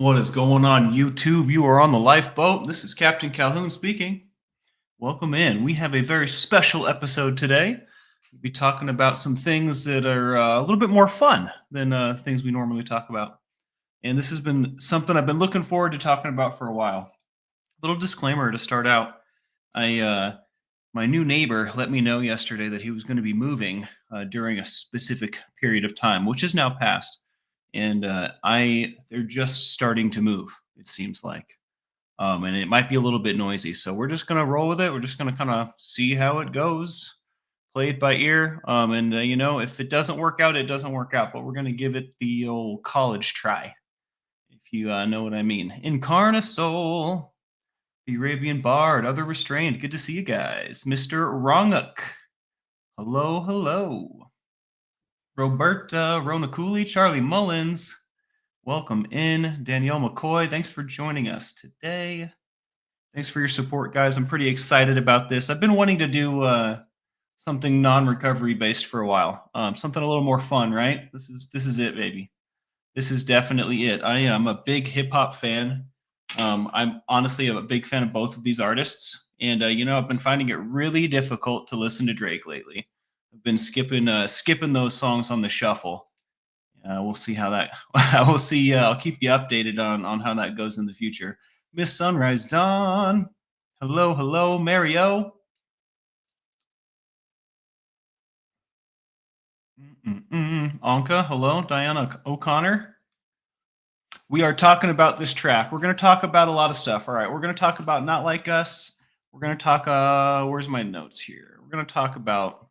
What is going on, YouTube? You are on the lifeboat. This is Captain Calhoun speaking. Welcome in. We have a very special episode today. We'll be talking about some things that are a little bit more fun than things we normally talk about. And this has been something I've been looking forward to talking about for a while. Little disclaimer to start out. I My new neighbor let me know yesterday that he was going to be moving during a specific period of time, which is now past. And they're just starting to move. It seems like, and it might be a little bit noisy. So we're just gonna roll with it. We're just gonna kind of see how it goes, play it by ear. And if it doesn't work out, it doesn't work out. But we're gonna give it the old college try, if you know what I mean. Incarnasoul, the Arabian Bard, other restrained. Good to see you guys, Mister Ronguk. Hello, hello. Roberta Ronaculi, Charlie Mullins. Welcome in. Danielle McCoy, thanks for joining us today. Thanks for your support, guys. I'm pretty excited about this. I've been wanting to do something non-recovery based for a while. Something a little more fun, right? This is it, baby. This is definitely it. I am a big hip hop fan. I'm honestly a big fan of both of these artists, and I've been finding it really difficult to listen to Drake lately. I've been skipping those songs on the shuffle. We'll see how that. We'll see. I'll keep you updated on how that goes in the future. Miss Sunrise Dawn. Hello, hello, Mario. Anka, hello, Diana O'Connor. We are talking about this track. We're going to talk about a lot of stuff. All right, we're going to talk about Not Like Us. We're going to talk. Where's my notes here? We're going to talk about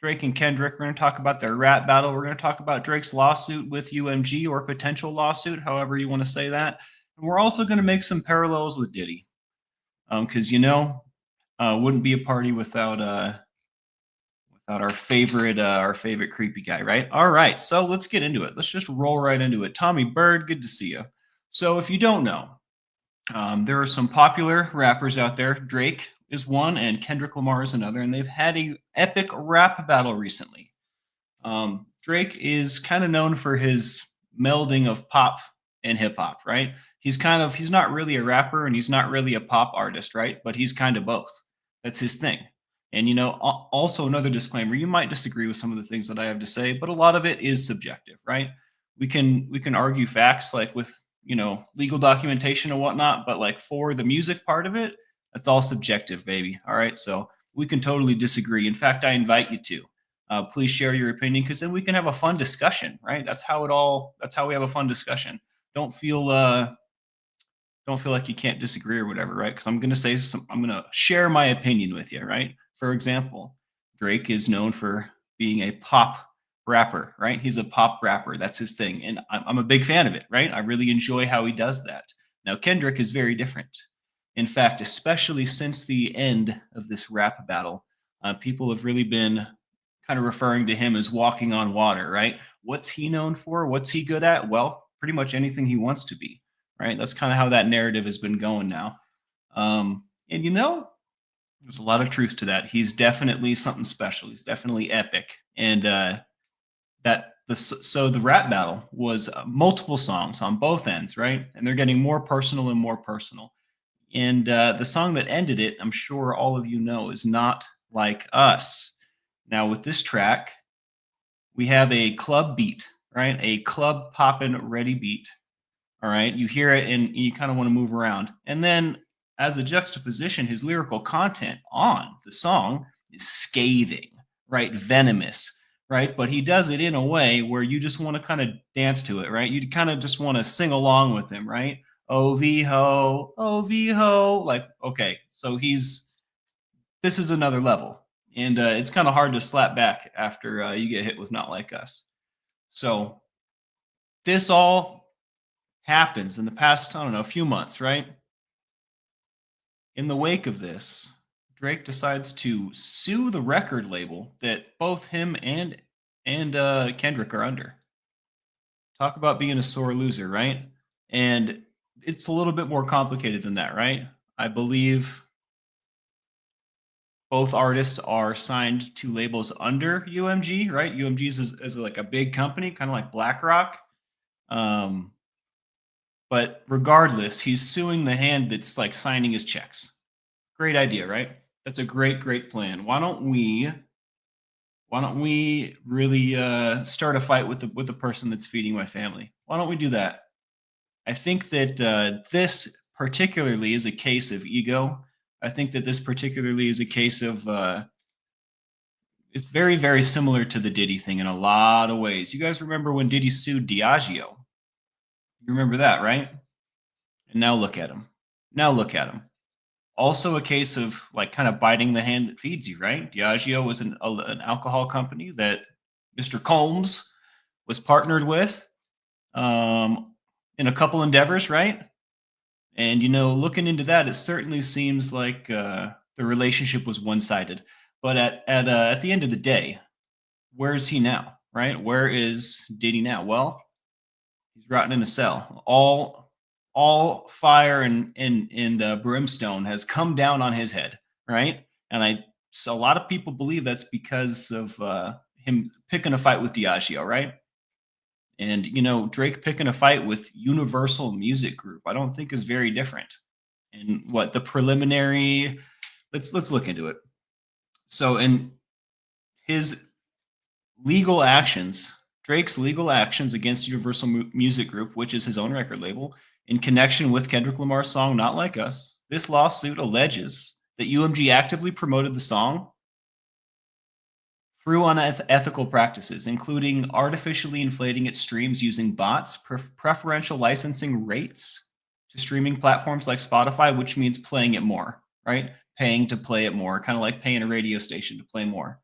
Drake and Kendrick. We're going to talk about their rap battle. We're going to talk about Drake's lawsuit with UMG, or potential lawsuit, however you want to say that. And we're also going to make some parallels with Diddy, because wouldn't be a party without our favorite creepy guy, right? All right, so let's get into it. Let's just roll right into it. Tommy Bird, good to see you. So if you don't know, there are some popular rappers out there. Drake is one, and Kendrick Lamar is another, and they've had a epic rap battle recently. Drake is kind of known for his melding of pop and hip hop, right? He's not really a rapper and he's not really a pop artist, right? But he's kind of both. That's his thing. And also another disclaimer: you might disagree with some of the things that I have to say, but a lot of it is subjective, right? We can argue facts like with legal documentation and whatnot, but like for the music part of it, that's all subjective, baby. All right, so we can totally disagree. In fact, I invite you to please share your opinion, because then we can have a fun discussion, right? That's how we have a fun discussion. Don't feel like you can't disagree or whatever, right? Because I'm gonna share my opinion with you, right? For example, Drake is known for being a pop rapper, right? He's a pop rapper. That's his thing. And I'm a big fan of it, right? I really enjoy how he does that. Now, Kendrick is very different. In fact, especially since the end of this rap battle, people have really been kind of referring to him as walking on water, right? What's he known for? What's he good at? Well, pretty much anything he wants to be, right? That's kind of how that narrative has been going now. And there's a lot of truth to that. He's definitely something special. He's definitely epic. And the rap battle was multiple songs on both ends, right? And they're getting more personal and more personal. And the song that ended it, I'm sure all of you know, is Not Like Us. Now, with this track, we have a club beat, right? A club poppin' ready beat. All right. You hear it and you kind of want to move around. And then, as a juxtaposition, his lyrical content on the song is scathing, right? Venomous, right? But he does it in a way where you just want to kind of dance to it, right? You kind of just want to sing along with him, right? OV ho, OV ho. Like, okay, so this is another level. And it's kind of hard to slap back after you get hit with Not Like Us. So this all happens in the past, I don't know, a few months, right? In the wake of this, Drake decides to sue the record label that both him and Kendrick are under. Talk about being a sore loser, right? And it's a little bit more complicated than that, right? I believe both artists are signed to labels under UMG, right? UMG is like a big company, kind of like BlackRock. But regardless, he's suing the hand that's like signing his checks. Great idea, right? That's a great plan. Why don't we really start a fight with the person that's feeding my family? Why don't we do that? I think that this particularly is a case of ego. I think that this particularly is a case of it's very similar to the Diddy thing in a lot of ways. You guys remember when Diddy sued Diageo? You remember that, right? And now look at him. Now look at him. Also a case of like kind of biting the hand that feeds you, right? Diageo was an alcohol company that Mr. Combs was partnered with in a couple endeavors, right? And looking into that, it certainly seems like the relationship was one-sided. But at the end of the day, where's he now, right? Where is Diddy now? Well, he's rotting in a cell. All fire and brimstone has come down on his head, right? And so a lot of people believe that's because of him picking a fight with Diageo, right? And Drake picking a fight with Universal Music Group, I don't think is very different. And what the preliminary? Let's look into it. So in his legal actions, Drake's legal actions against Universal Music Group, which is his own record label, in connection with Kendrick Lamar's song "Not Like Us," this lawsuit alleges that UMG actively promoted the song through unethical practices, including artificially inflating its streams using bots, preferential licensing rates to streaming platforms like Spotify, which means playing it more, right? Paying to play it more, kind of like paying a radio station to play more,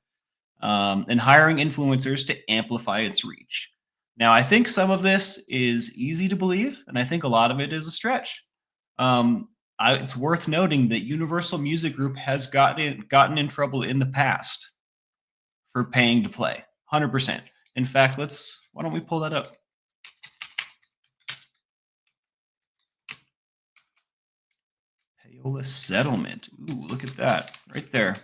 and hiring influencers to amplify its reach. Now, I think some of this is easy to believe, and I think a lot of it is a stretch. It's worth noting that Universal Music Group has gotten in trouble in the past for paying to play, 100%. In fact, why don't we pull that up? Payola settlement. Ooh, look at that right there.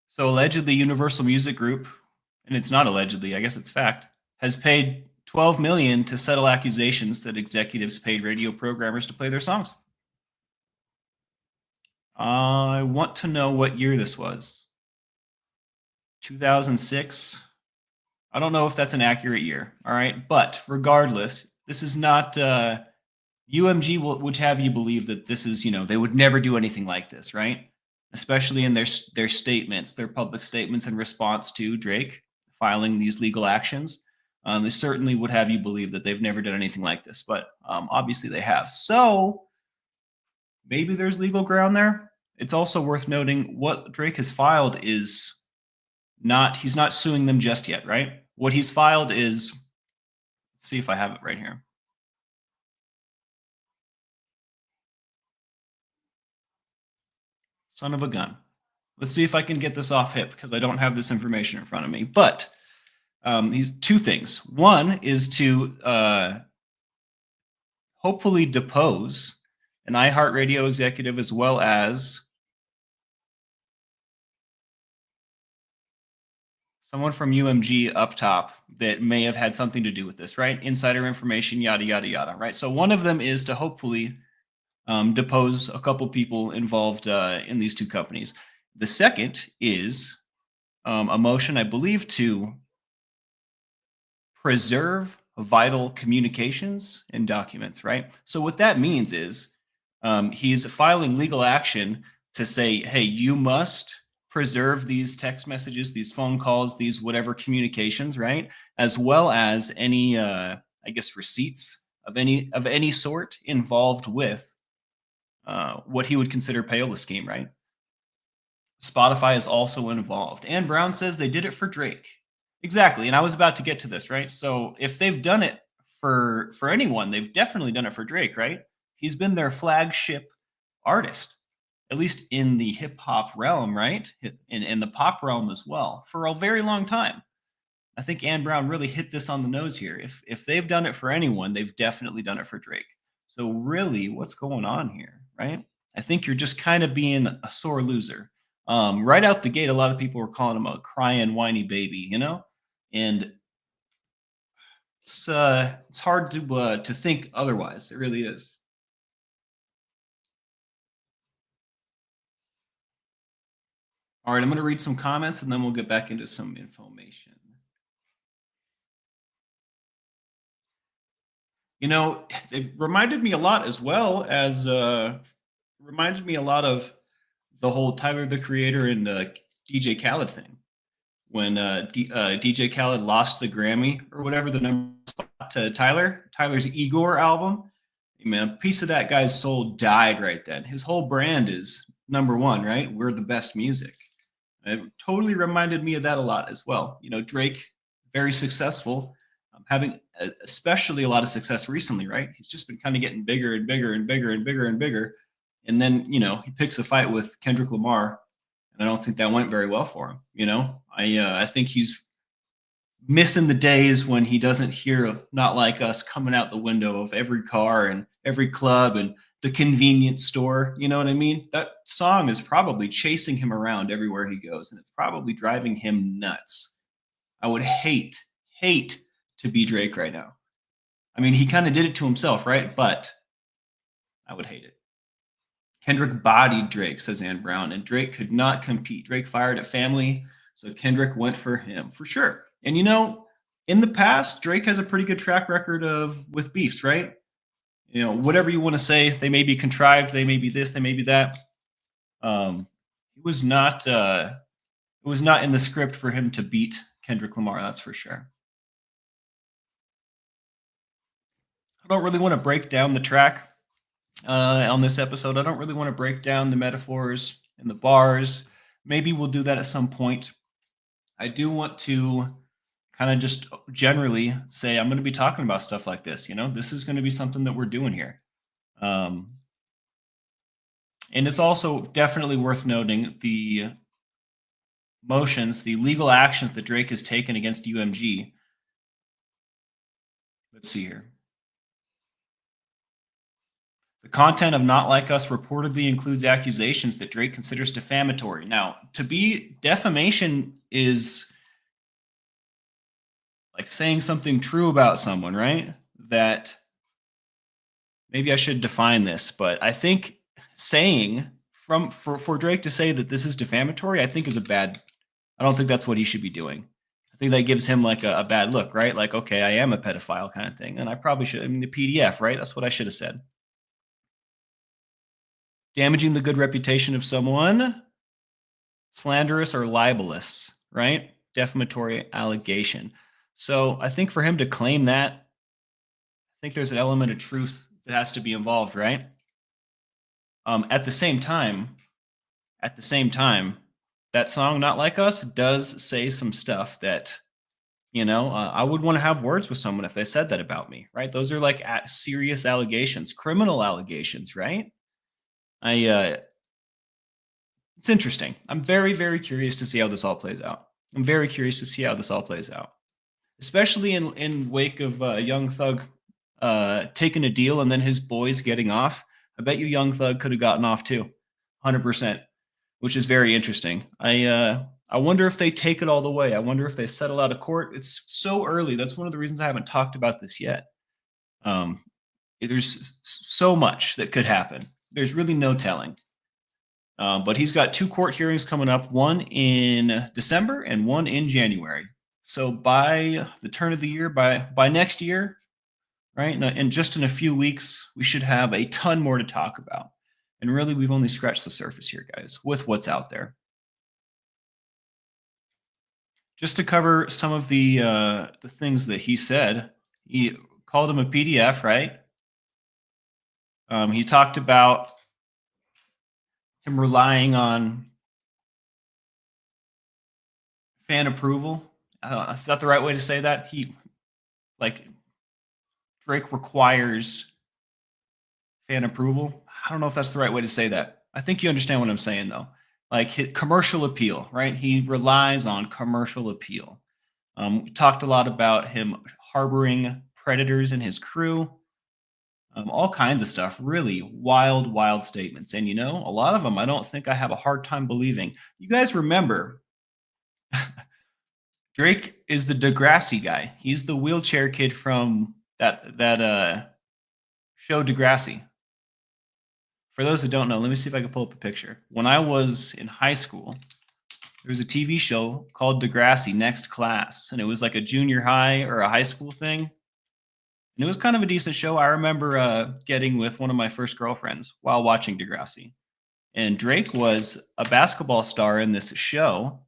So allegedly, Universal Music Group, and it's not allegedly, I guess it's fact, has paid $12 million to settle accusations that executives paid radio programmers to play their songs. I want to know what year this was. 2006. I don't know if that's an accurate year. All right. But regardless, this is not UMG would have you believe that this is, they would never do anything like this, right? Especially in their statements, their public statements in response to Drake filing these legal actions. They certainly would have you believe that they've never done anything like this, but obviously they have. So maybe there's legal ground there. It's also worth noting what Drake has filed is he's not suing them just yet, right? What he's filed is, let's see if I have it right here. Son of a gun. Let's see if I can get this off hip because I don't have this information in front of me. But he's two things. One is to hopefully depose an iHeartRadio executive as well as someone from UMG up top that may have had something to do with this, right? Insider information, yada, yada, yada, right? So one of them is to hopefully depose a couple people involved in these two companies. The second is a motion, I believe, to preserve vital communications and documents, right? So what that means is he's filing legal action to say, hey, you must preserve these text messages, these phone calls, these whatever communications, right? As well as any, I guess, receipts of any sort involved with what he would consider Payola scheme, right? Spotify is also involved. And Brown says they did it for Drake. Exactly. And I was about to get to this, right? So if they've done it for anyone, they've definitely done it for Drake, right? He's been their flagship artist, at least in the hip hop realm, right? In the pop realm as well, for a very long time. I think Ann Brown really hit this on the nose here. If they've done it for anyone, they've definitely done it for Drake. So really, what's going on here, right? I think you're just kind of being a sore loser. Right out the gate, a lot of people were calling him a crying, whiny baby, and it's hard to think otherwise. It really is. All right, I'm going to read some comments and then we'll get back into some information. It reminded me a lot as well as reminded me a lot of the whole Tyler the Creator and DJ Khaled thing. When DJ Khaled lost the Grammy or whatever the number spot to Tyler's Igor album, man, a piece of that guy's soul died right then. His whole brand is number one, right? We're the best music. It totally reminded me of that a lot as well. Drake, very successful, having especially a lot of success recently, right? He's just been kind of getting bigger and bigger and bigger and bigger and bigger. And then, he picks a fight with Kendrick Lamar, and I don't think that went very well for him. I think he's missing the days when he doesn't hear "Not Like Us" coming out the window of every car and every club and the convenience store. You know what I mean? That song is probably chasing him around everywhere he goes, and it's probably driving him nuts. I would hate to be Drake right now. I mean, he kind of did it to himself, right? But I would hate it. Kendrick bodied Drake, says Ann Brown, and Drake could not compete. Drake fired at family, so Kendrick went for him for sure. And in the past, Drake has a pretty good track record with beefs, right? Whatever you want to say, they may be contrived, they may be this, they may be that. It was not in the script for him to beat Kendrick Lamar, that's for sure. I don't really want to break down the track on this episode. I don't really want to break down the metaphors and the bars. Maybe we'll do that at some point. I do want to kind of just generally say I'm going to be talking about stuff like this. This is going to be something that we're doing here. And it's also definitely worth noting the motions, the legal actions that Drake has taken against UMG. Let's see here. The content of Not Like Us reportedly includes accusations that Drake considers defamatory. Now, defamation is like saying something true about someone, right? That maybe I should define this, but I think saying for Drake to say that this is defamatory, I think is I don't think that's what he should be doing. I think that gives him like a bad look, right? Like, okay, I am a pedophile kind of thing. And I probably should, the PDF, right? That's what I should have said. Damaging the good reputation of someone, slanderous or libelous, right? Defamatory allegation. So I think for him to claim that, I think there's an element of truth that has to be involved, right? At the same time, that song "Not Like Us" does say some stuff that, I would want to have words with someone if they said that about me, right? Those are like serious allegations, criminal allegations, right? It's interesting. I'm very, very curious to see how this all plays out. Especially in wake of Young Thug taking a deal and then his boys getting off. I bet you Young Thug could have gotten off too, 100%, which is very interesting. I wonder if they take it all the way. I wonder if they settle out of court. It's so early. That's one of the reasons I haven't talked about this yet. There's so much that could happen. There's really no telling. But he's got 2 court hearings coming up, one in December and one in January. So by the turn of the year, by next year, right, and just in a few weeks, we should have a ton more to talk about. And really, we've only scratched the surface here, guys, with what's out there. Just to cover some of the things that he said, he called him a PDF, right? He talked about him relying on fan approval. Is that the right way to say that? Drake requires fan approval. I don't know if that's the right way to say that. I think you understand what I'm saying, though. Like commercial appeal, right? He relies on commercial appeal. We talked a lot about him harboring predators in his crew. all kinds of stuff. Really wild, wild statements. And a lot of them I don't think I have a hard time believing. You guys remember Drake is the Degrassi guy. He's the wheelchair kid from that show Degrassi. For those that don't know, let me see if I can pull up a picture. When I was in high school, there was a TV show called Degrassi Next Class, and it was like a junior high or a high school thing. And it was kind of a decent show. I remember getting with one of my first girlfriends while watching Degrassi. And Drake was a basketball star in this show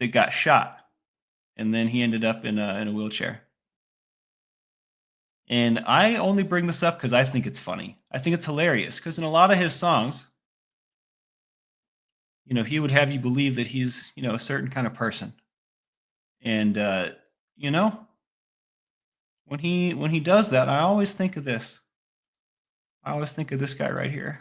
that got shot. And then he ended up in a wheelchair. And I only bring this up because I think it's funny. I think it's hilarious because in a lot of his songs, he would have you believe that he's, a certain kind of person. And you know, when he does that, I always think of this. I always think of this guy right here.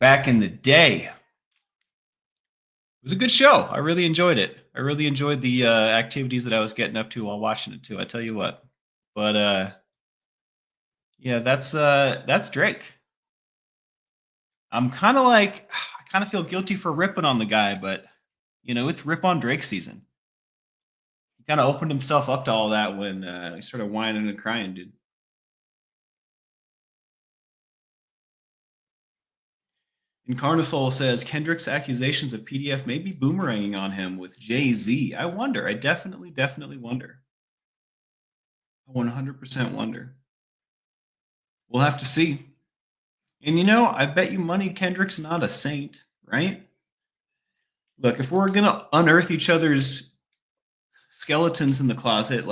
Back in the day. It was a good show. I really enjoyed it. I really enjoyed the activities that I was getting up to while watching it too. I tell you what. But yeah, that's Drake. I'm kind of like I kind of feel guilty for ripping on the guy, but it's rip on Drake season. He kind of opened himself up to all that when he started whining and crying, dude. Incarnasol says Kendrick's accusations of PDF may be boomeranging on him with Jay-Z. I wonder. I definitely wonder. I 100% wonder. We'll have to see. And I bet you money Kendrick's not a saint, right? Look, if we're going to unearth each other's skeletons in the closet,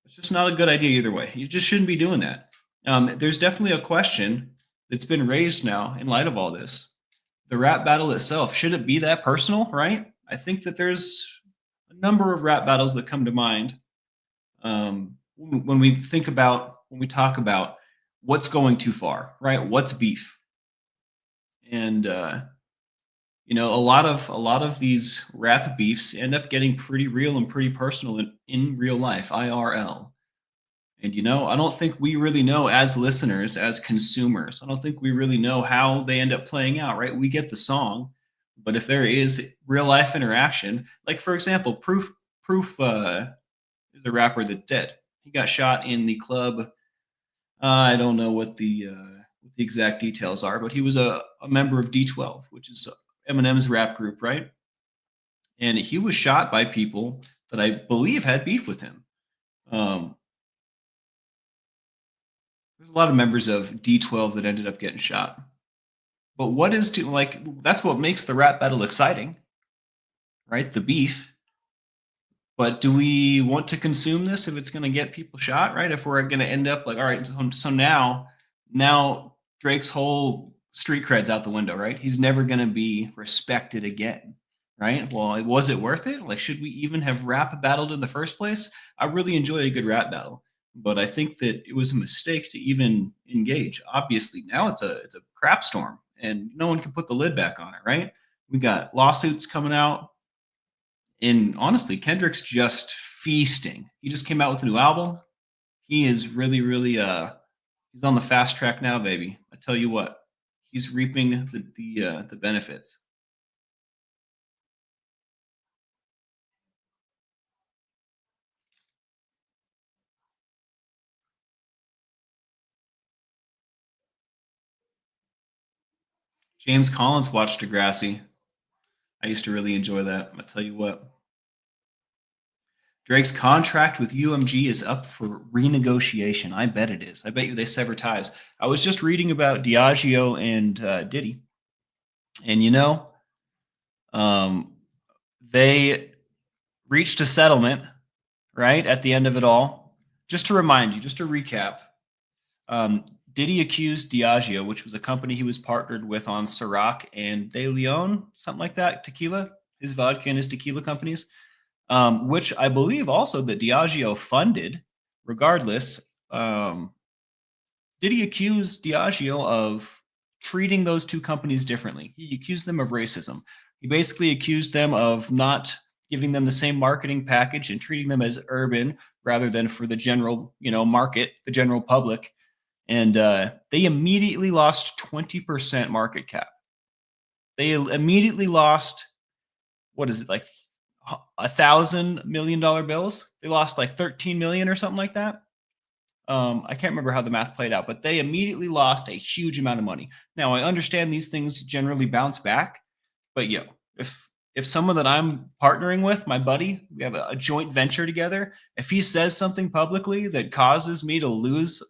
it's just not a good idea either way. You just shouldn't be doing that. There's definitely a question that's been raised now in light of all this. The rap battle itself, should it be that personal, right? I think that there's a number of rap battles that come to mind when we talk about what's going too far, right? What's beef? And a lot of these rap beefs end up getting pretty real and pretty personal in real life, IRL. And I don't think we really know as listeners, as consumers, I don't think we really know how they end up playing out, right? We get the song, but if there is real life interaction, like for example, Proof is a rapper that's dead. He got shot in the club. I don't know what the exact details are, but he was a member of D12, which is Eminem's rap group, right? And he was shot by people that I believe had beef with him. There's a lot of members of D12 that ended up getting shot. But that's what makes the rap battle exciting, right? The beef. But do we want to consume this if it's going to get people shot, right? If we're going to end up like, all right, so now Drake's whole street cred's out the window, right? He's never going to be respected again, right? Well, was it worth it? Like, should we even have rap battled in the first place? I really enjoy a good rap battle, but I think that it was a mistake to even engage. Obviously, now it's a crap storm, and no one can put the lid back on it, right? We got lawsuits coming out. And honestly, Kendrick's just feasting. He just came out with a new album. He is really, really he's on the fast track now, baby. I tell you what, he's reaping the benefits. James Collins watched Degrassi. I used to really enjoy that. I tell you what. Drake's contract with UMG is up for renegotiation. I bet it is. I bet you they sever ties. I was just reading about Diageo and Diddy, and they reached a settlement right at the end of it all. Just to remind you, just to recap, Diddy accused Diageo, which was a company he was partnered with on Ciroc and De Leon, something like that, tequila, his vodka and his tequila companies, which I believe also that Diageo funded. Regardless, Diddy accused Diageo of treating those two companies differently. He accused them of racism. He basically accused them of not giving them the same marketing package and treating them as urban rather than for the general, market, the general public. And they immediately lost 20% market cap. They immediately lost, what is it, like $1,000 million bills? They lost like 13 million or something like that. I can't remember how the math played out, but they immediately lost a huge amount of money. Now, I understand these things generally bounce back, but if someone that I'm partnering with, my buddy, we have a joint venture together, if he says something publicly that causes me to lose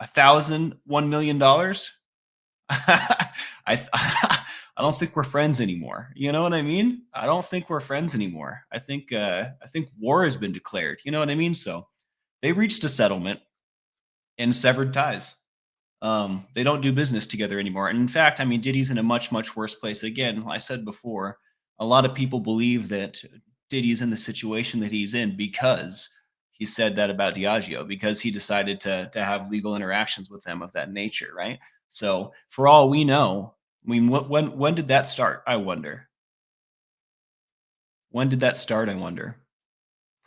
$1,001 million, I don't think we're friends anymore. You know what I mean? I don't think we're friends anymore. I think war has been declared. You know what I mean? So they reached a settlement and severed ties. They don't do business together anymore. And in fact, I mean, Diddy's in a much, much worse place. Again, I said before, a lot of people believe that Diddy's in the situation that he's in because he said that about Diageo, because he decided to have legal interactions with them of that nature, right? So for all we know, I mean, when did that start? I wonder. When did that start? I wonder.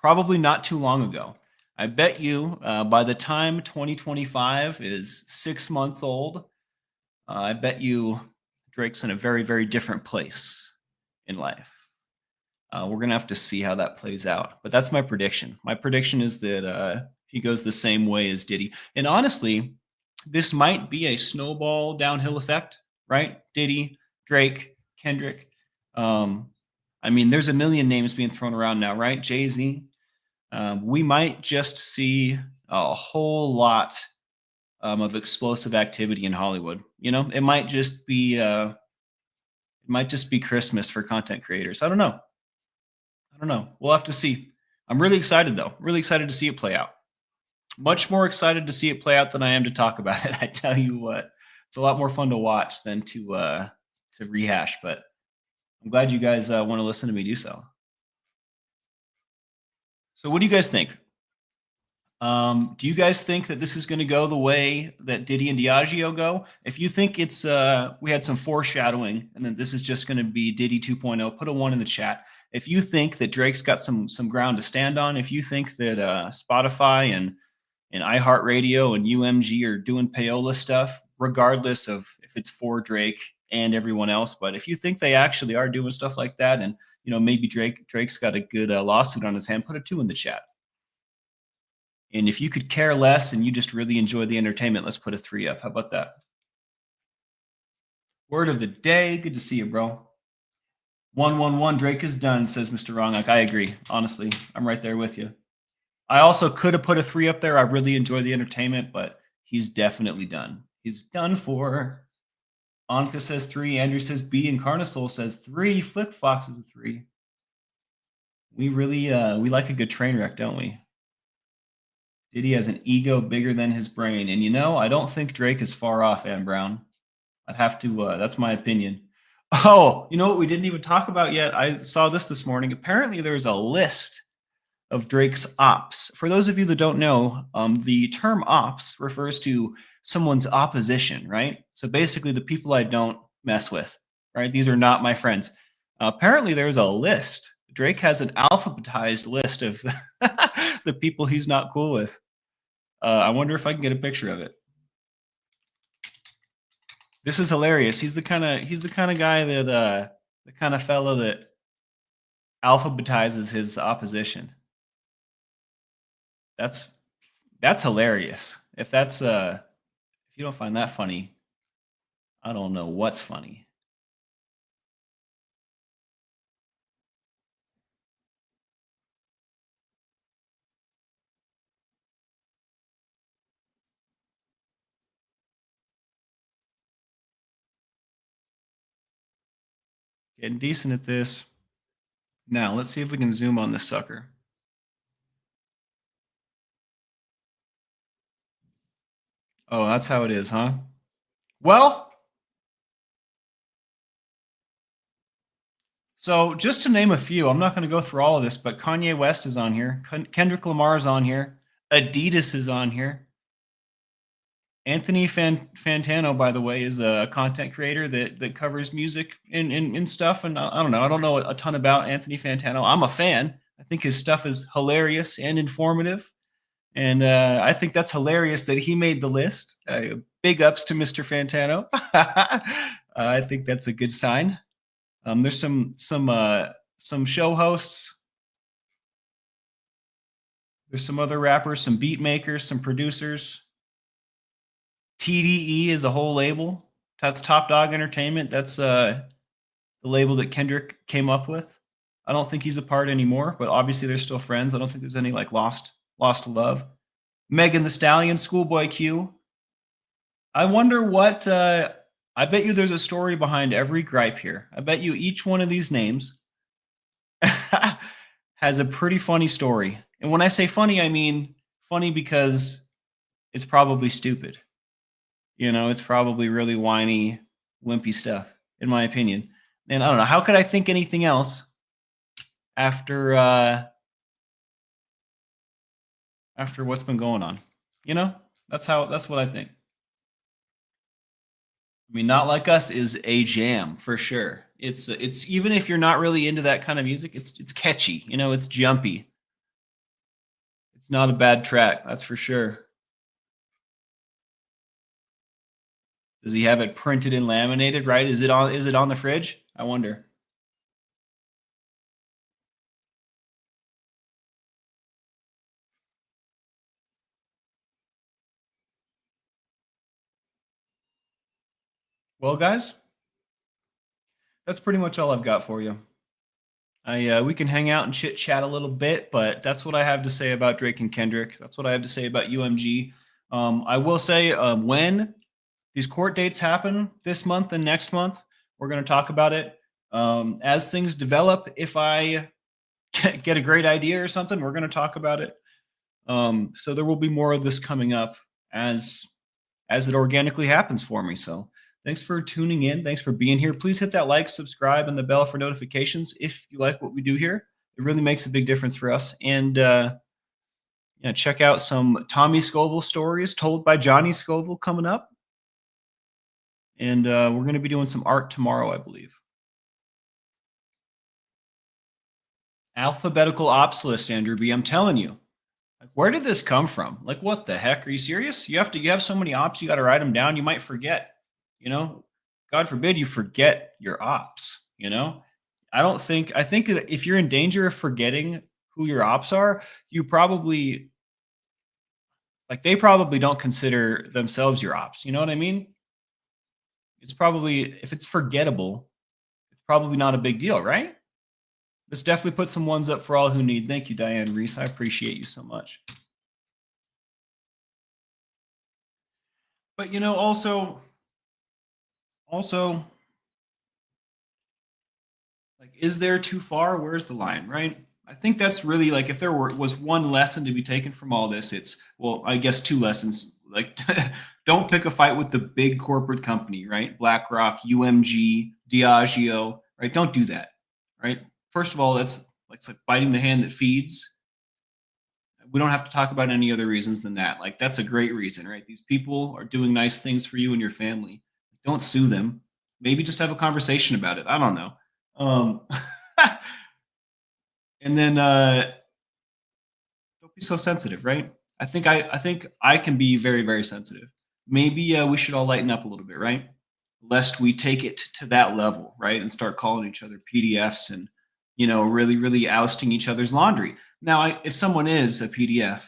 Probably not too long ago. I bet you by the time 2025 is 6 months old, I bet you Drake's in a very, very different place in life. We're going to have to see how that plays out. But that's my prediction. My prediction is that he goes the same way as Diddy. And honestly, this might be a snowball downhill effect, right? Diddy, Drake, Kendrick. I mean, there's a million names being thrown around now, right? Jay-Z. We might just see a whole lot of explosive activity in Hollywood. It might just be Christmas for content creators. I don't know. We'll have to see. I'm really excited though. Really excited to see it play out. Much more excited to see it play out than I am to talk about it. I tell you what, it's a lot more fun to watch than to rehash. But I'm glad you guys want to listen to me do so. So, what do you guys think? Do you guys think that this is going to go the way that Diddy and Diageo go? If you think it's we had some foreshadowing and then this is just going to be Diddy 2.0, put a 1 in the chat. If you think that Drake's got some ground to stand on, if you think that Spotify and iHeartRadio and UMG are doing payola stuff, regardless of if it's for Drake and everyone else, but if you think they actually are doing stuff like that, and maybe Drake's got a good lawsuit on his hand, put a 2 in the chat. And if you could care less and you just really enjoy the entertainment, let's put a 3 up. How about that? Word of the day. Good to see you, bro. 111. Drake is done, says Mr. Wrongak. I agree. Honestly, I'm right there with you. I also could have put a 3 up there. I really enjoy the entertainment, but he's definitely done. He's done for. Anka says 3. Andrew says B. And Carnisol says 3. Flip Fox is a 3. We really we like a good train wreck, don't we? Diddy has an ego bigger than his brain. And I don't think Drake is far off, Ann Brown. I'd have to, that's my opinion. Oh, you know what we didn't even talk about yet? I saw this morning. Apparently there's a list of Drake's ops. For those of you that don't know, the term ops refers to someone's opposition, right? So basically the people I don't mess with, right? These are not my friends. Apparently there's a list. Drake has an alphabetized list of the people he's not cool with. I wonder if I can get a picture of it. This is hilarious. He's the kind of guy that the kind of fellow that alphabetizes his opposition. That's hilarious. If you don't find that funny, I don't know what's funny. Getting decent at this. Now, let's see if we can zoom on this sucker. Oh, that's how it is, huh? Well, so just to name a few, I'm not going to go through all of this, but Kanye West is on here. Kendrick Lamar is on here. Adidas is on here. Anthony Fantano, by the way, is a content creator that covers music and stuff. And I don't know. I don't know a ton about Anthony Fantano. I'm a fan. I think his stuff is hilarious and informative. And I think that's hilarious that he made the list. Big ups to Mr. Fantano. I think that's a good sign. There's some show hosts. There's some other rappers, some beat makers, some producers. TDE is a whole label. That's Top Dog Entertainment. That's the label that Kendrick came up with. I don't think he's a part anymore, but obviously they're still friends. I don't think there's any like lost love. Megan the Stallion, Schoolboy Q. I wonder what. I bet you there's a story behind every gripe here. I bet you each one of these names has a pretty funny story. And when I say funny, I mean funny because it's probably stupid. You know, it's probably really whiny, wimpy stuff, in my opinion. And I don't know, how could I think anything else after after what's been going on? You know, that's what I think. I mean, Not Like Us is a jam for sure. It's even if you're not really into that kind of music, it's catchy. You know, it's jumpy. It's not a bad track, that's for sure. Does he have it printed and laminated? Right? Is it on the fridge? I wonder. Well, guys, that's pretty much all I've got for you. We can hang out and chit chat a little bit, but that's what I have to say about Drake and Kendrick. That's what I have to say about UMG. I will say when these court dates happen this month and next month, we're going to talk about it. As things develop, if I get a great idea or something, we're going to talk about it. So there will be more of this coming up as it organically happens for me. So thanks for tuning in. Thanks for being here. Please hit that like, subscribe, and the bell for notifications if you like what we do here. It really makes a big difference for us. And check out some Tommy Scoville stories told by Johnny Scoville coming up. And we're going to be doing some art tomorrow, I believe. Alphabetical ops list, Andrew B. I'm telling you. Like, where did this come from? Like, what the heck? Are you serious? You have so many ops, you got to write them down. You might forget. You know, God forbid you forget your ops. You know, I think that if you're in danger of forgetting who your ops are, you probably they probably don't consider themselves your ops. You know what I mean? It's probably if it's forgettable, it's probably not a big deal, right? Let's definitely put some ones up for all who need. Thank you, Diane Reese. I appreciate you so much. But also, like, is there too far? Where's the line, right? I think that's really like if there was one lesson to be taken from all this, it's well, I guess two lessons. Like, don't pick a fight with the big corporate company, right? BlackRock, UMG, Diageo, right? Don't do that, right? First of all, that's like biting the hand that feeds. We don't have to talk about any other reasons than that. Like, that's a great reason, right? These people are doing nice things for you and your family. Don't sue them. Maybe just have a conversation about it. I don't know. Um, and then don't be so sensitive, right? I think I can be very very sensitive. Maybe we should all lighten up a little bit, right? Lest we take it to that level, right, and start calling each other PDFs and really really ousting each other's laundry. Now, if someone is a PDF,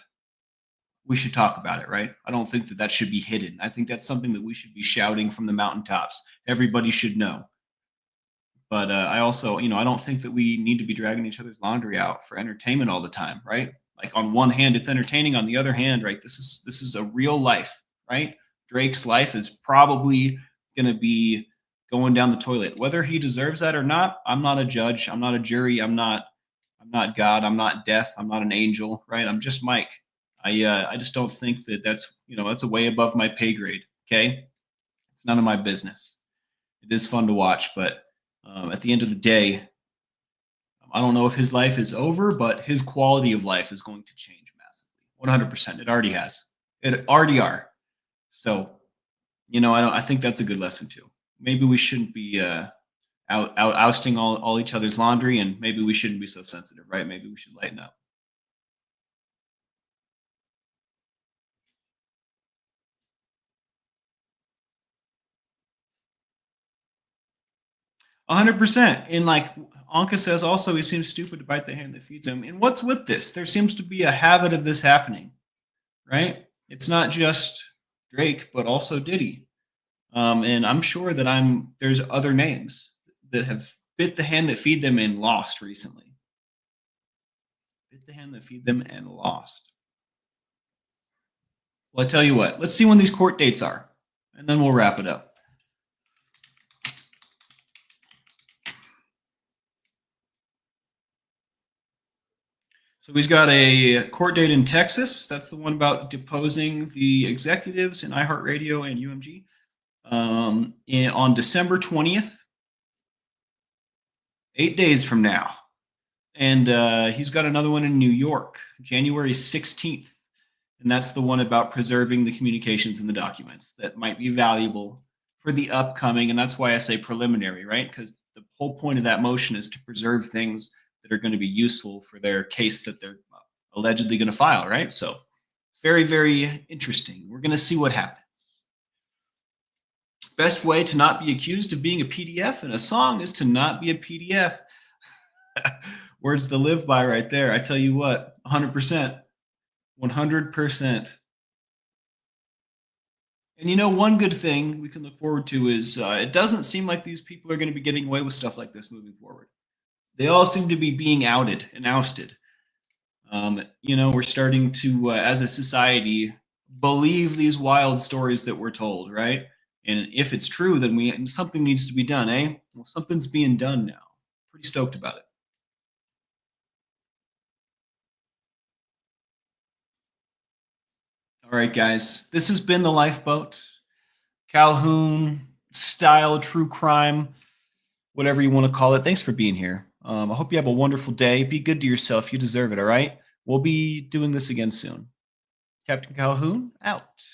we should talk about it, right? I don't think that should be hidden. I think that's something that we should be shouting from the mountaintops. Everybody should know. But I also, I don't think that we need to be dragging each other's laundry out for entertainment all the time, right? Like, on one hand, it's entertaining. On the other hand, right, this is a real life, right? Drake's life is probably going to be going down the toilet. Whether he deserves that or not, I'm not a judge. I'm not a jury. I'm not God. I'm not death. I'm not an angel, right? I'm just Mike. I just don't think that that's a way above my pay grade. Okay, it's none of my business. It is fun to watch, but at the end of the day, I don't know if his life is over, but his quality of life is going to change massively. 100%. It already has. It already are. So, I think that's a good lesson too. Maybe we shouldn't be ousting all each other's laundry, and maybe we shouldn't be so sensitive, right? Maybe we should lighten up. 100%. And like Anka says, also, he seems stupid to bite the hand that feeds him. And what's with this? There seems to be a habit of this happening, right? It's not just Drake, but also Diddy. And I'm sure that there's other names that have bit the hand that feed them and lost recently. Bit the hand that feed them and lost. Well, I tell you what, let's see when these court dates are, and then we'll wrap it up. So he's got a court date in Texas. That's the one about deposing the executives in iHeartRadio and UMG on December 20th, 8 days from now. And he's got another one in New York, January 16th. And that's the one about preserving the communications and the documents that might be valuable for the upcoming. And that's why I say preliminary, right? Because the whole point of that motion is to preserve things that are going to be useful for their case that they're allegedly going to file, right? So it's very, very interesting. We're going to see what happens. Best way to not be accused of being a PDF in a song is to not be a PDF. Words to live by right there. I tell you what, 100%. 100%. And one good thing we can look forward to is it doesn't seem like these people are going to be getting away with stuff like this moving forward. They all seem to be being outed and ousted. We're starting to, as a society, believe these wild stories that we're told, right? And if it's true, then something needs to be done, eh? Well, something's being done now. Pretty stoked about it. All right, guys. This has been The Lifeboat. Calhoun style true crime, whatever you want to call it. Thanks for being here. I hope you have a wonderful day. Be good to yourself. You deserve it, all right? We'll be doing this again soon. Captain Calhoun, out.